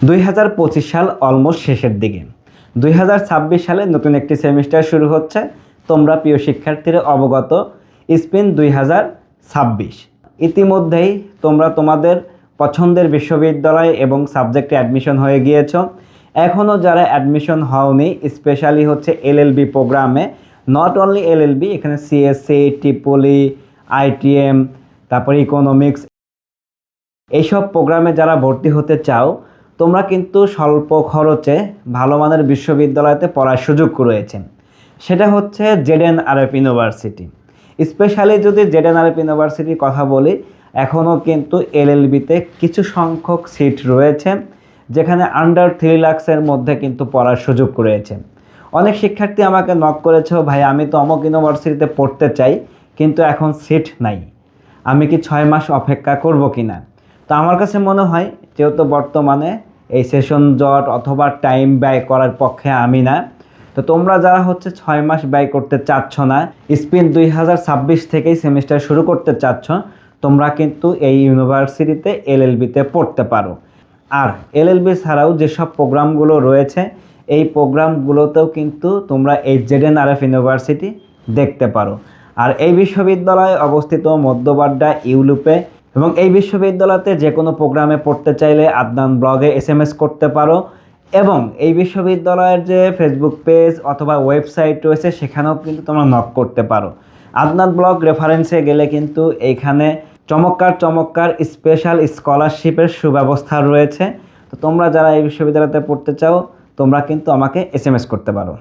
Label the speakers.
Speaker 1: 2025 সাল অলমোস্ট শেষের দিকে। 2026 সালে নতুন একটি সেমিস্টার শুরু হচ্ছে। তোমরা প্রিয় শিক্ষার্থীরা অবগত, স্পিন 2026। ইতিমধ্যেই তোমরা তোমাদের পছন্দের বিশ্ববিদ্যালয় এবং সাবজেক্টে অ্যাডমিশন হয়ে গিয়েছ। এখনও যারা অ্যাডমিশন হওনি, স্পেশালি হচ্ছে এলএলবি প্রোগ্রামে, নট অনলি এলএলবি, এখানে সিএসসি, ট্রিপলি, আইটিএম, তারপর ইকোনমিক্স, এইসব প্রোগ্রামে যারা ভর্তি হতে চাও, তোমরা কিন্তু স্বল্প খরচে ভালো মানের বিশ্ববিদ্যালয়তে পড়ার সুযোগ রয়েছে। সেটা হচ্ছে জেডএনআরএফ ইউনিভার্সিটি। স্পেশালি যদি জেডএনআরএফ ইউনিভার্সিটির কথা বলি, এখনও কিন্তু এলএলবিতে কিছু সংখ্যক সিট রয়েছে, যেখানে আন্ডার 3 লাখের মধ্যে কিন্তু পড়ার সুযোগ রয়েছে। অনেক শিক্ষার্থী আমাকে নক করেছে, ভাই আমি তো অমুক ইউনিভার্সিটিতে পড়তে চাই, কিন্তু এখন সিট নাই, আমি কি 6 মাস অপেক্ষা করব কি না? তো আমার কাছে মনে হয়, যেহেতু বর্তমানে এই সেশন জট অথবা টাইম ব্যয় করার পক্ষে আমি না, তো তোমরা যারা হচ্ছে 6 মাস ব্যয় করতে চাচ্ছ না, স্পিন 2026 থেকেই সেমিস্টার শুরু করতে চাচ্ছ, তোমরা কিন্তু এই ইউনিভার্সিটিতে এলএলবিতে পড়তে পারো। আর এলএলবি ছাড়াও যেসব প্রোগ্রামগুলো রয়েছে, এই প্রোগ্রামগুলোতেও কিন্তু তোমরা এই জেডএনআরএফ ইউনিভার্সিটি দেখতে পারো। আর এই বিশ্ববিদ্যালয় অবস্থিত মধ্যবাড্ডা ইউলুপে, এবং এই বিশ্ববিদ্যালয়তে যে কোনো প্রোগ্রামে পড়তে চাইলে আদনান ব্লগে এসএমএস করতে পারো, এবং এই বিশ্ববিদ্যালয়ের যে ফেসবুক পেজ অথবা ওয়েবসাইট রয়েছে, সেখানেও কিন্তু তোমরা নক করতে পারো। আদনান ব্লগ রেফারেন্সে গেলে কিন্তু এইখানে চমৎকার স্পেশাল স্কলারশিপের সুব্যবস্থা রয়েছে। তো তোমরা যারা এই বিশ্ববিদ্যালয়তে পড়তে চাও, তোমরা কিন্তু আমাকে এসএমএস করতে পারো।